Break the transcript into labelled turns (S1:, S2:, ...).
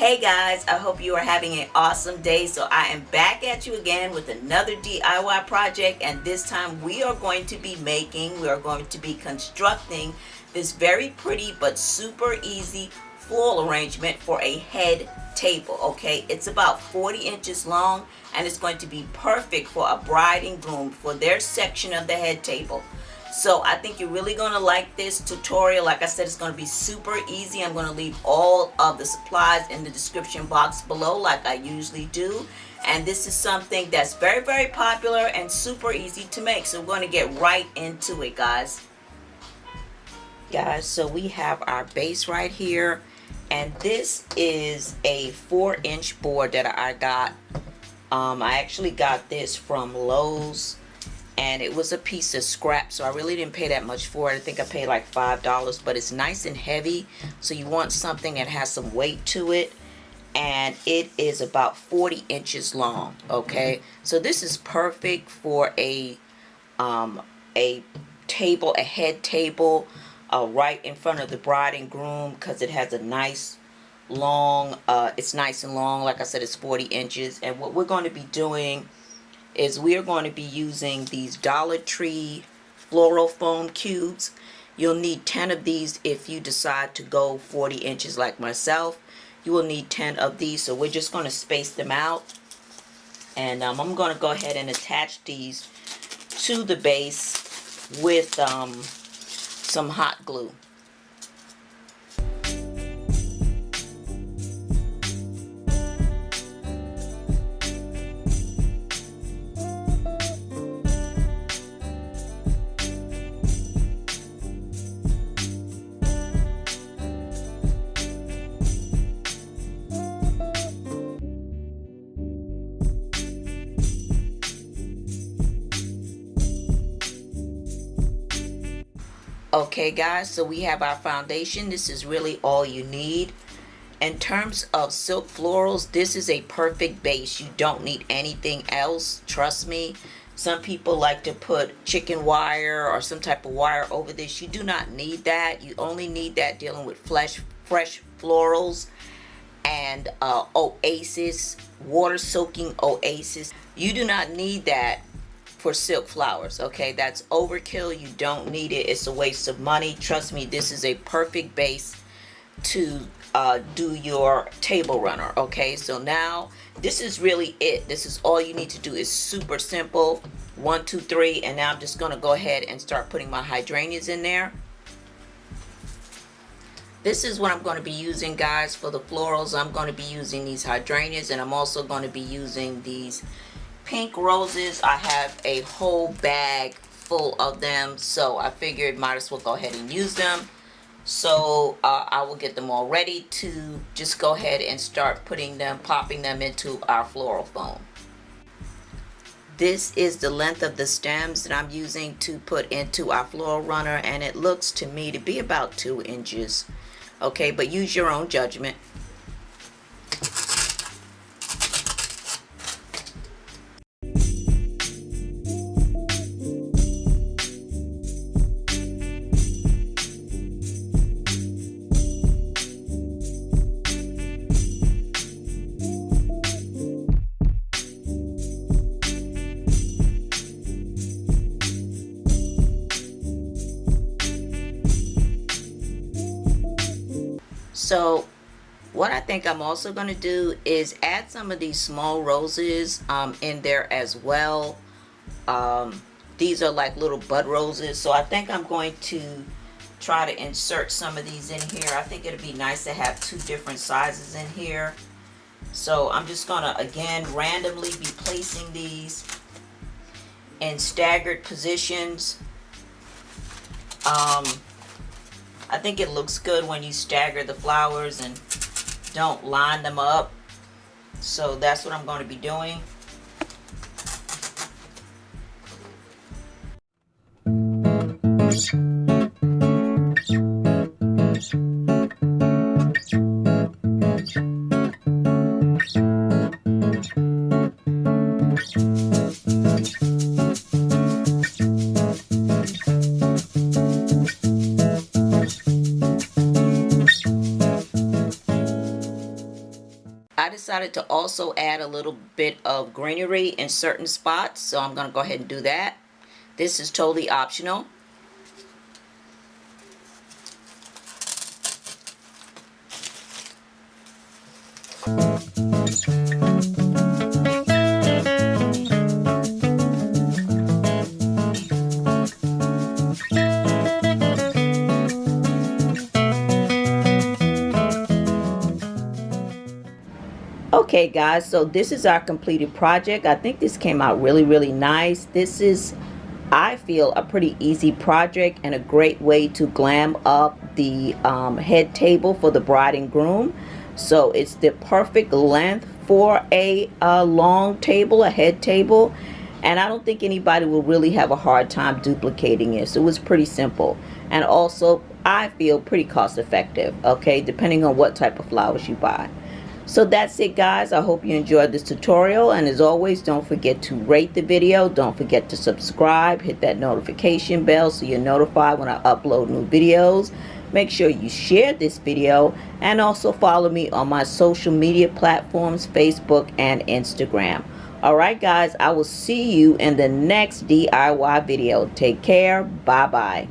S1: Hey guys, I hope you are having an awesome day. So I am back at you again with another DIY project, and this time we are going to be constructing this very pretty but super easy floral arrangement for a head table. Okay, it's about 40 inches long and it's going to be perfect for a bride and groom for their section of the head table. So I think you're really going to like this tutorial. Like I said, it's going to be super easy. I'm going to leave all of the supplies in the description box below like I usually do. And this is something that's very, very popular and super easy to make. So we're going to get right into it, guys. Guys, so we have our base right here. And this is a 4-inch board that I got. I actually got this from Lowe's. And it was a piece of scrap, so I really didn't pay that much for it. I think I paid like $5, but it's nice and heavy. So you want something that has some weight to it. And it is about 40 inches long, okay? So this is perfect for a table, a head table, right in front of the bride and groom, because it has a nice long, it's nice and long. Like I said, it's 40 inches. And what we're going to be doing is we are going to be using these Dollar Tree floral foam cubes. You'll need 10 of these if you decide to go 40 inches like myself. You will need 10 of these, so we're just going to space them out. And I'm going to go ahead and attach these to the base with some hot glue. Okay guys, so we have our foundation. This is really all you need. In terms of silk florals, this is a perfect base. You don't need anything else, trust me. Some people like to put chicken wire or some type of wire over this. You do not need that. You only need that dealing with fresh florals and oasis, water soaking oasis. You do not need that for silk flowers, okay? That's overkill. You don't need it. It's a waste of money. Trust me, this is a perfect base to do your table runner, okay? So now this is really it. This is all you need to do. It's super simple. 1, 2, 3, and now I'm just going to go ahead and start putting my hydrangeas in there. This is what I'm going to be using, guys, for the florals. I'm going to be using these hydrangeas, and I'm also going to be using these pink roses. I have a whole bag full of them, so I figured might as well go ahead and use them. So I will get them all ready to just go ahead and start popping them into our floral foam. This is the length of the stems that I'm using to put into our floral runner, and it looks to me to be about 2 inches. Okay, but use your own judgment. So what I think I'm also going to do is add some of these small roses in there as well. These are like little bud roses, so I think I'm going to try to insert some of these in here. I think it'd be nice to have 2 different sizes in here. So I'm just going to again randomly be placing these in staggered positions. I think it looks good when you stagger the flowers and don't line them up. So that's what I'm going to be doing. wanted to also add a little bit of greenery in certain spots, so I'm going to go ahead and do that. This is totally optional. Okay guys, so this is our completed project. I think this came out really nice. This is, I feel, a pretty easy project and a great way to glam up the head table for the bride and groom. So it's the perfect length for a long table, a head table, and I don't think anybody will really have a hard time duplicating it. So it was pretty simple, and also I feel pretty cost effective, okay, depending on what type of flowers you buy. So that's it guys. I hope you enjoyed this tutorial, and as always, don't forget to rate the video, don't forget to subscribe, hit that notification bell so you're notified when I upload new videos. Make sure you share this video, and also follow me on my social media platforms, Facebook and Instagram. Alright guys, I will see you in the next DIY video. Take care. Bye bye.